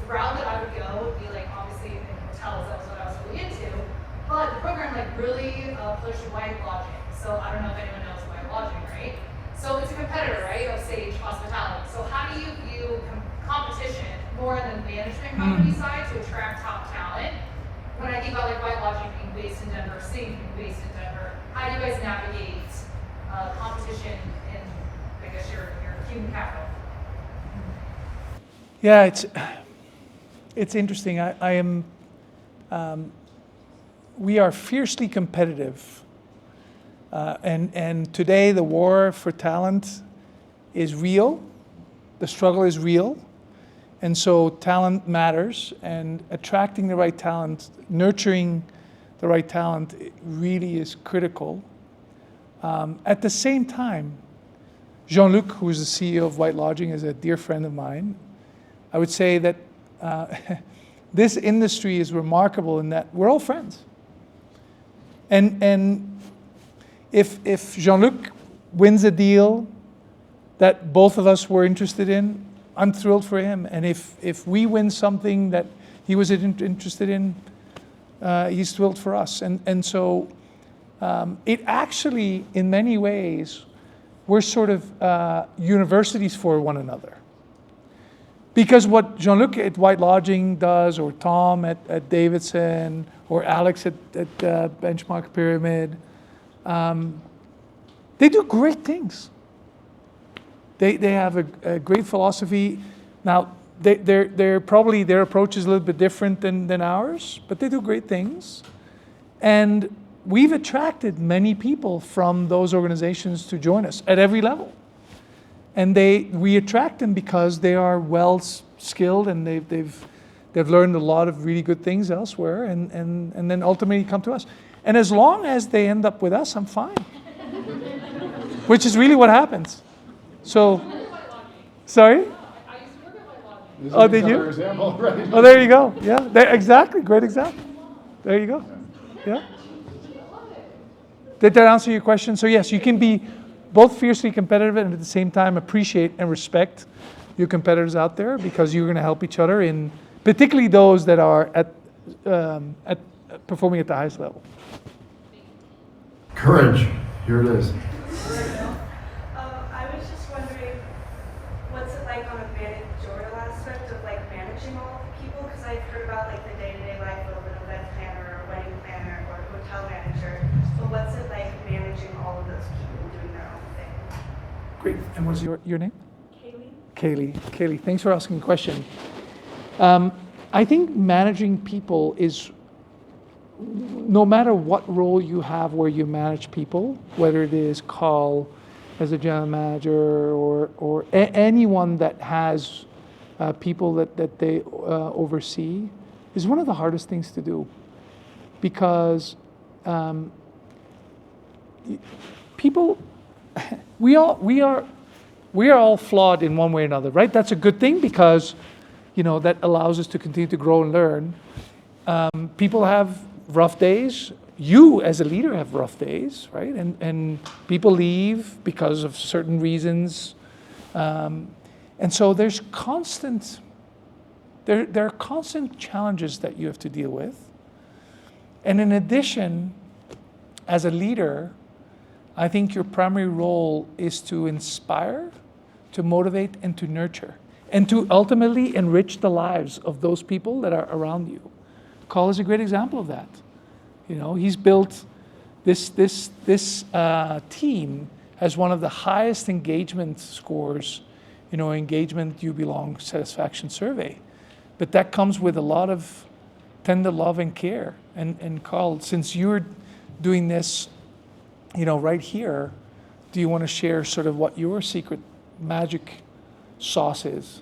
route that I would go would be like obviously in hotels. That was what I was really into. But the program really pushed white lodging. So I don't know if anyone knows white lodging, right? So it's a competitor, right, of Sage Hospitality. So how do you view competition more on the management company side to attract top talent? When I think about white lodging being based in Denver, Sage being based in Denver, how do you guys navigate competition in, I guess, your human capital?
Yeah, it's interesting. We are fiercely competitive. And today the war for talent is real. The struggle is real. And so talent matters, and attracting the right talent, nurturing the right talent really is critical. At the same time, Jean-Luc, who is the CEO of White Lodging, is a dear friend of mine. I would say that this industry is remarkable in that we're all friends. And if Jean-Luc wins a deal that both of us were interested in, I'm thrilled for him. And if we win something that he was interested in, he's thrilled for us. And so It actually, in many ways, we're sort of universities for one another. Because what Jean-Luc at White Lodging does, or Tom at Davidson, or Alex at Benchmark Pyramid, they do great things. They have a great philosophy. Now, they're probably, their approach is a little bit different than ours, but they do great things. And we've attracted many people from those organizations to join us at every level. And we attract them because they are well skilled and they've learned a lot of really good things elsewhere, and then ultimately come to us. And as long as they end up with us, I'm fine. Which is really what happens. So, sorry?
I used to work at White Lodging.
This
Oh,
is
did you?
another example, right?
Oh, there you go. Yeah, exactly. Great example. There you go. Yeah. Did that answer your question? So yes, you can be both fiercely competitive and at the same time appreciate and respect your competitors out there, because you're going to help each other in, particularly those that are at performing at the highest level.
Courage. Here it is.
I was just wondering, what's it like on a managerial aspect of like managing all of the people? Because I've heard about like the day-to-day life of an event planner or wedding planner or hotel manager. But what's it like managing all of those people doing their own thing?
Great. And what's your name?
Kaylee.
Kaylee, thanks for asking the question. I think managing people is, no matter what role you have where you manage people, whether it is call as a general manager or anyone that has people that they oversee, is one of the hardest things to do, because people, we are all flawed in one way or another, right? That's a good thing, because that allows us to continue to grow and learn. People have rough days. You as a leader have rough days, right? And people leave because of certain reasons. And so there's there are constant challenges that you have to deal with. And in addition, as a leader, I think your primary role is to inspire, to motivate, and to nurture, and to ultimately enrich the lives of those people that are around you. Carl is a great example of that. He's built this team has one of the highest engagement scores, engagement you belong satisfaction survey. But that comes with a lot of tender love and care. And Carl, since you're doing this, right here, do you want to share sort of what your secret magic sauce is?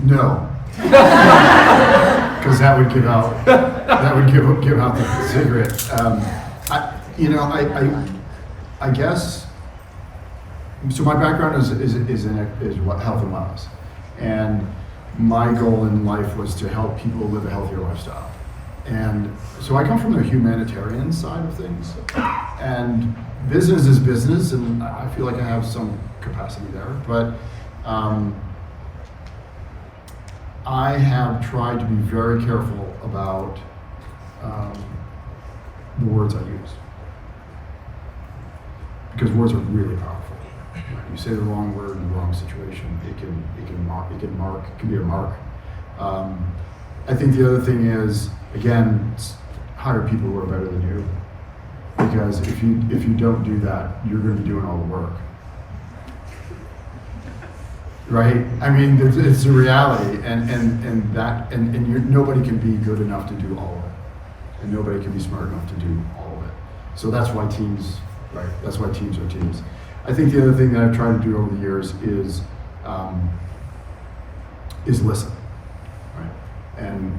No. Because that would give out the secret. I guess. So my background is what health and wellness, and my goal in life was to help people live a healthier lifestyle. And so I come from the humanitarian side of things, and business is business, and I feel like I have some capacity there. But I have tried to be very careful about the words I use, because words are really powerful. You say the wrong word in the wrong situation, it can be a mark. I think the other thing is, again, hire people who are better than you, because if you don't do that, you're going to be doing all the work. Right? I mean, it's a reality, and nobody can be good enough to do all of it, and nobody can be smart enough to do all of it. So that's why teams, right? That's why teams are teams. I think the other thing that I've tried to do over the years is listen, right? And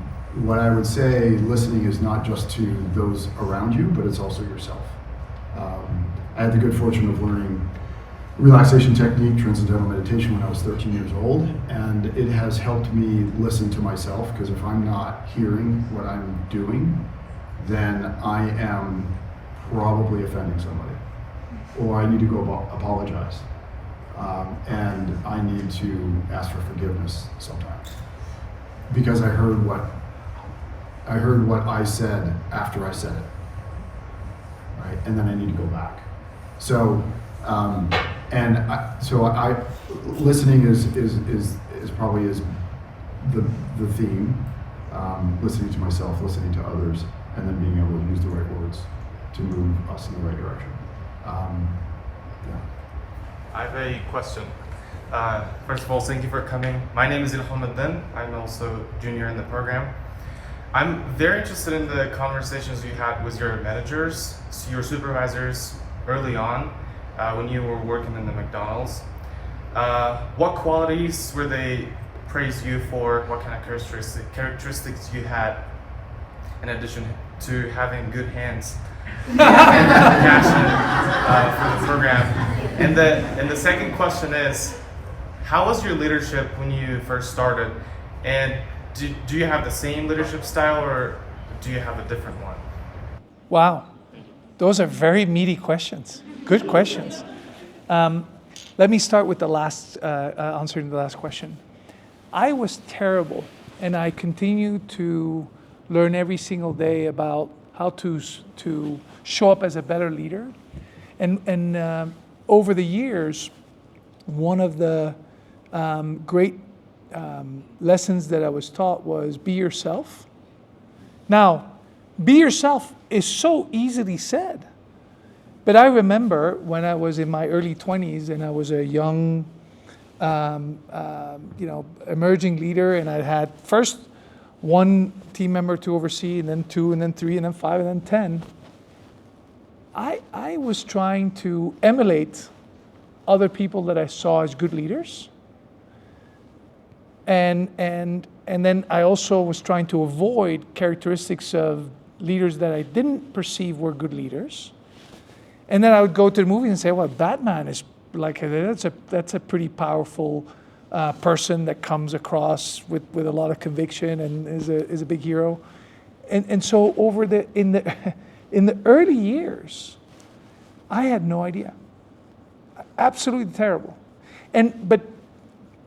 what I would say, listening is not just to those around you, but it's also yourself. I had the good fortune of learning relaxation technique, transcendental meditation, when I was 13 years old, and it has helped me listen to myself, because if I'm not hearing what I'm doing, then I am probably offending somebody, or I need to go apologize, and I need to ask for forgiveness sometimes, because I heard what I said after I said it, right? And then I need to go back. So, listening is probably the theme. Listening to myself, listening to others, and then being able to use the right words to move us in the right direction. Yeah.
I have a question. First of all, thank you for coming. My name is Ilham. I'm also junior in the program. I'm very interested in the conversations you had with your managers, your supervisors early on when you were working in the McDonald's. What qualities were they praised you for? What kind of characteristics you had in addition to having good hands and passion for the program? And the second question is, how was your leadership when you first started? And do you have the same leadership style or do you have a different one?
Wow, those are very meaty questions. Good questions. Let me start with the last answering the last question. I was terrible, and I continue to learn every single day about how to show up as a better leader. And over the years, one of the great lessons that I was taught was be yourself. Now, be yourself is so easily said. But I remember when I was in my early 20s and I was a young, emerging leader, and I had first one team member to oversee, and then 2, and then 3, and then 5, and then 10. I was trying to emulate other people that I saw as good leaders. And then I also was trying to avoid characteristics of leaders that I didn't perceive were good leaders. And then I would go to the movies and say, well, Batman is like, that's a pretty powerful person that comes across with a lot of conviction and is a big hero. And so in the early years, I had no idea. Absolutely terrible. But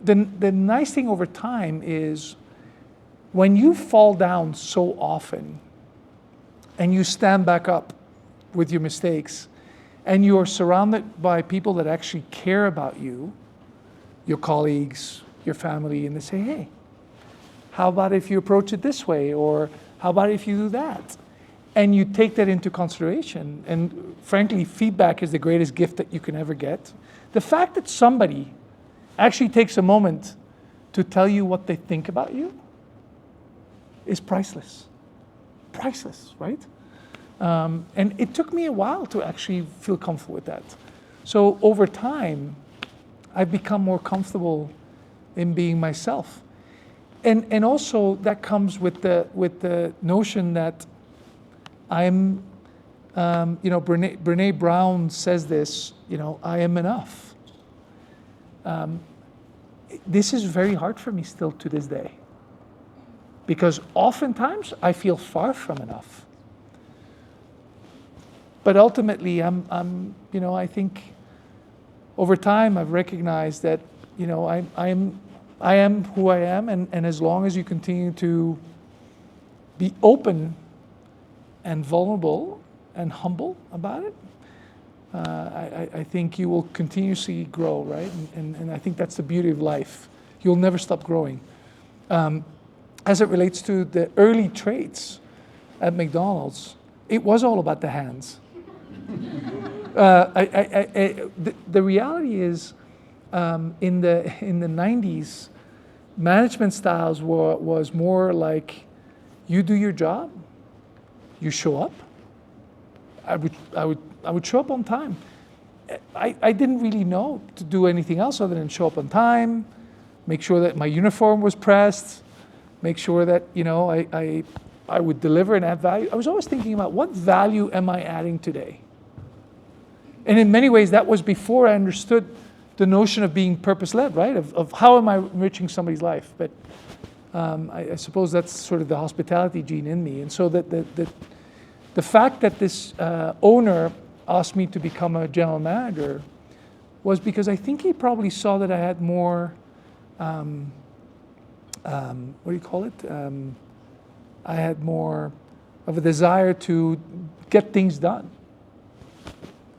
the nice thing over time is when you fall down so often and you stand back up with your mistakes, and you are surrounded by people that actually care about you, your colleagues, your family, and they say, hey, how about if you approach it this way? Or how about if you do that? And you take that into consideration. And frankly, feedback is the greatest gift that you can ever get. The fact that somebody actually takes a moment to tell you what they think about you is priceless. Priceless, right? And it took me a while to actually feel comfortable with that. So over time, I've become more comfortable in being myself. And also that comes with the notion that I'm, Brene Brown says this, I am enough. This is very hard for me still to this day, because oftentimes I feel far from enough. But ultimately, I think over time I've recognized that, I am who I am, and as long as you continue to be open and vulnerable and humble about it, I think you will continuously grow, right? And I think that's the beauty of life. You'll never stop growing. As it relates to the early traits at McDonald's, it was all about the hands. The reality is, in the 90s, management styles was more like, you do your job, you show up. I would show up on time. I didn't really know to do anything else other than show up on time, make sure that my uniform was pressed, make sure that I would deliver and add value. I was always thinking about, what value am I adding today? And in many ways, that was before I understood the notion of being purpose-led, right? Of how am I enriching somebody's life? But I suppose that's sort of the hospitality gene in me. And so the fact that this owner asked me to become a general manager was because I think he probably saw that I had more, I had more of a desire to get things done.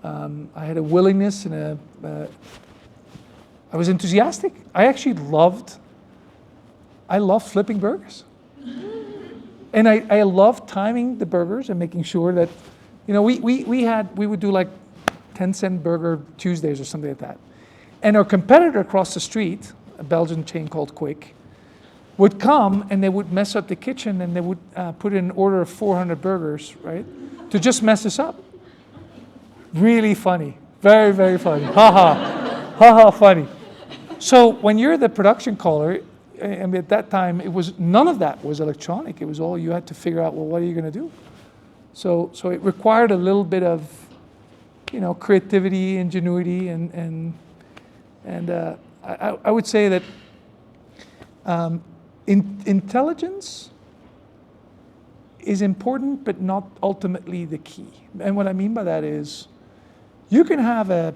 I had a willingness and I was enthusiastic. I loved flipping burgers. And I loved timing the burgers and making sure that, we would do like 10-cent burger Tuesdays or something like that. And our competitor across the street, a Belgian chain called Quick, would come and they would mess up the kitchen and they would put in an order of 400 burgers, right? To just mess us up. Really funny. Very, very funny. Ha ha. Ha ha, funny. So when you're the production caller, I mean, at that time, none of that was electronic. It was all you had to figure out, well, what are you going to do? So it required a little bit of, creativity, ingenuity, and I would say that intelligence is important, but not ultimately the key. And what I mean by that is, you can have a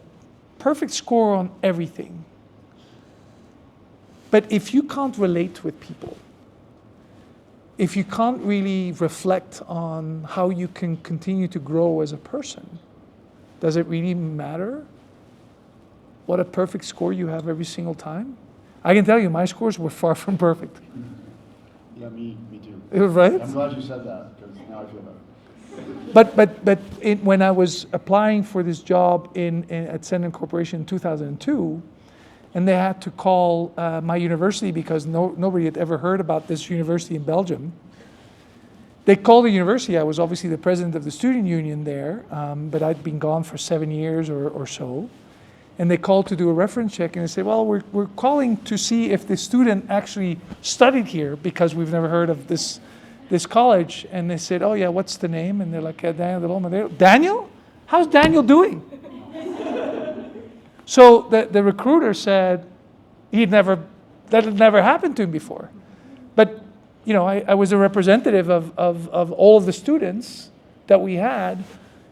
perfect score on everything, but if you can't relate with people, if you can't really reflect on how you can continue to grow as a person, does it really matter what a perfect score you have every single time? I can tell you, my scores were far from perfect.
Yeah, me too.
Right?
I'm glad you said that, because now I feel better.
But when I was applying for this job at Senden Corporation in 2002, and they had to call my university because nobody had ever heard about this university in Belgium. They called the university. I was obviously the president of the student union there, but I'd been gone for 7 years or so. And they called to do a reference check, and they said, well, we're calling to see if the student actually studied here because we've never heard of this college. And they said, oh yeah, what's the name? And they're like, Daniel del Olmo. Daniel? How's Daniel doing? So the recruiter said that had never happened to him before. But I was a representative of all of the students that we had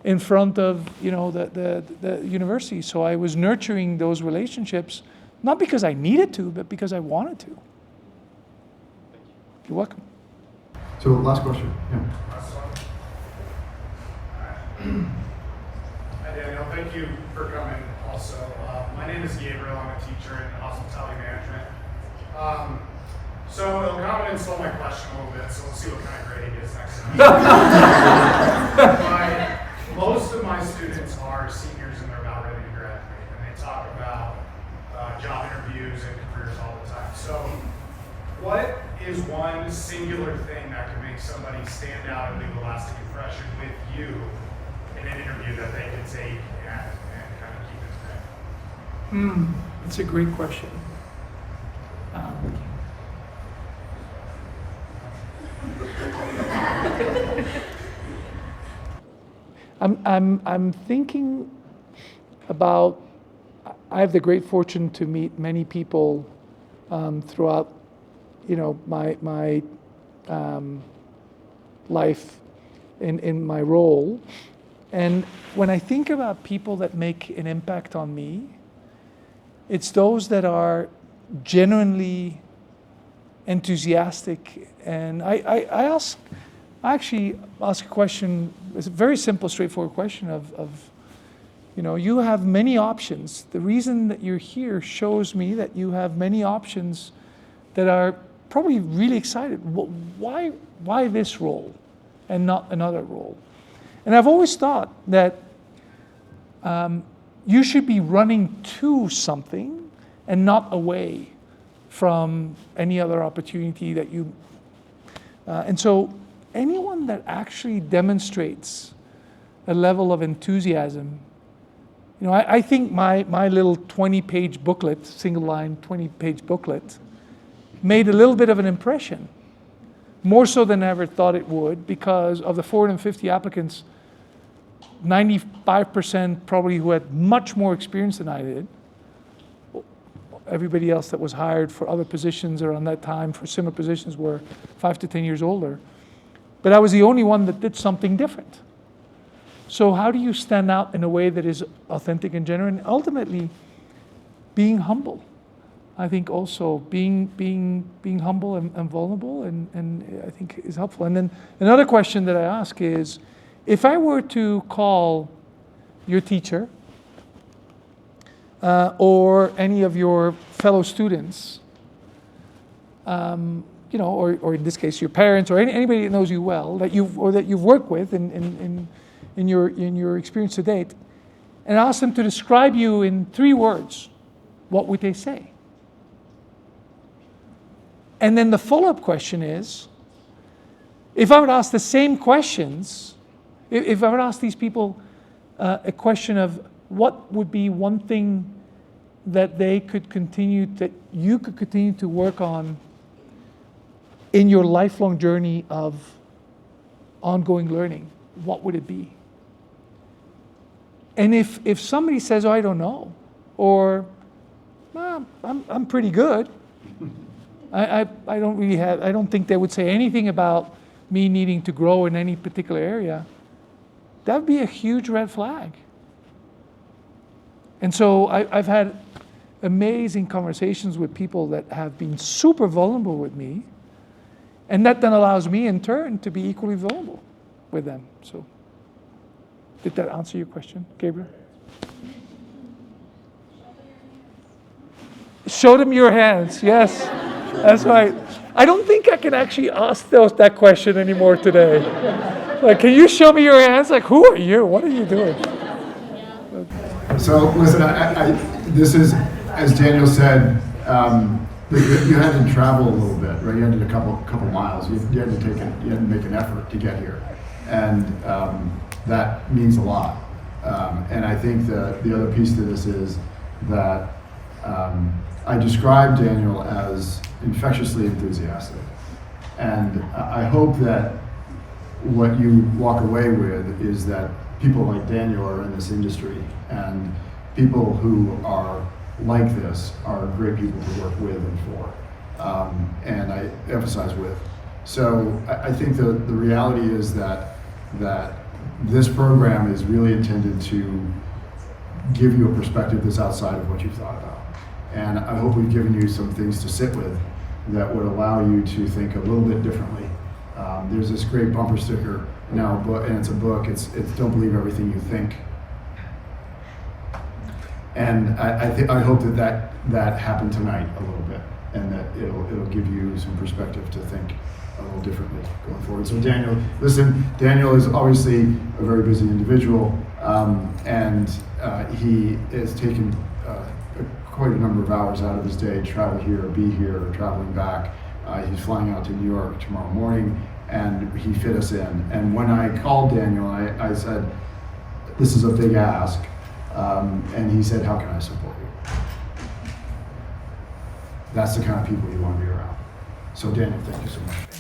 in front of the university. So I was nurturing those relationships, not because I needed to, but because I wanted to. You're welcome.
So last question. Yeah.
Hi Daniel, thank you for coming also. My name is Gabriel, I'm a teacher in hospitality management. So it'll come and slow my question a little bit, so we'll see what kind of grade he gets next time. Most of my students are seniors and they're about ready to graduate, and they talk about job interviews and careers all the time. So what is one singular thing that could make somebody stand out and leave a lasting impression with you in an interview that they can take and kind of keep in mind?
That's a great question. I'm thinking about. I have the great fortune to meet many people throughout, my life in my role, and when I think about people that make an impact on me, it's those that are genuinely enthusiastic. And I actually ask a question. It's a very simple, straightforward question of you have many options. The reason that you're here shows me that you have many options that are probably really excited. Why this role and not another role? And I've always thought that you should be running to something and not away from any other opportunity that you. And so anyone that actually demonstrates a level of enthusiasm, I think my little 20-page booklet, single line 20-page booklet, made a little bit of an impression, more so than I ever thought it would, because of the 450 applicants, 95% probably who had much more experience than I did. Everybody else that was hired for other positions around that time for similar positions were 5 to 10 years older. But I was the only one that did something different. So how do you stand out in a way that is authentic and genuine? Ultimately, being humble. I think also being humble and vulnerable and I think is helpful. And then another question that I ask is, if I were to call your teacher, or any of your fellow students, or in this case your parents, or anybody that knows you well, that you've worked with in your experience to date, and ask them to describe you in 3 words, what would they say? And then the follow-up question is, if I would ask the same questions, if I would ask these people a question of what would be one thing that you could continue to work on in your lifelong journey of ongoing learning, what would it be? And if somebody says, "Oh, I don't know," or I'm pretty good, I don't think they would say anything about me needing to grow in any particular area, that would be a huge red flag. And so I've had amazing conversations with people that have been super vulnerable with me, and that then allows me in turn to be equally vulnerable with them. So did that answer your question, Gabriel? Show them your hands, yes. That's right. I don't think I can actually ask that question anymore today. Like, can you show me your hands? Like, who are you? What are you doing?
So listen, this is, as Daniel said, you had to travel a little bit, right? You had to do a couple miles. You had to make an effort to get here, and that means a lot. And I think the other piece to this is that I described Daniel as infectiously enthusiastic, and I hope that what you walk away with is that people like Daniel are in this industry, and people who are like this are great people to work with and for, and I emphasize with. So I think the reality is that this program is really intended to give you a perspective that's outside of what you've thought about. And I hope we've given you some things to sit with that would allow you to think a little bit differently. There's this great bumper sticker now, and it's a book. It's "Don't believe everything you think." And I hope that happened tonight a little bit, and that it'll give you some perspective to think a little differently going forward. So Daniel is obviously a very busy individual, and he has taken quite a number of hours out of his day to travel here, or be here, or traveling back. He's flying out to New York tomorrow morning, and he fit us in. And when I called Daniel, I said, "This is a big ask," and he said, "How can I support you?" That's the kind of people you want to be around. So Daniel, thank you so much.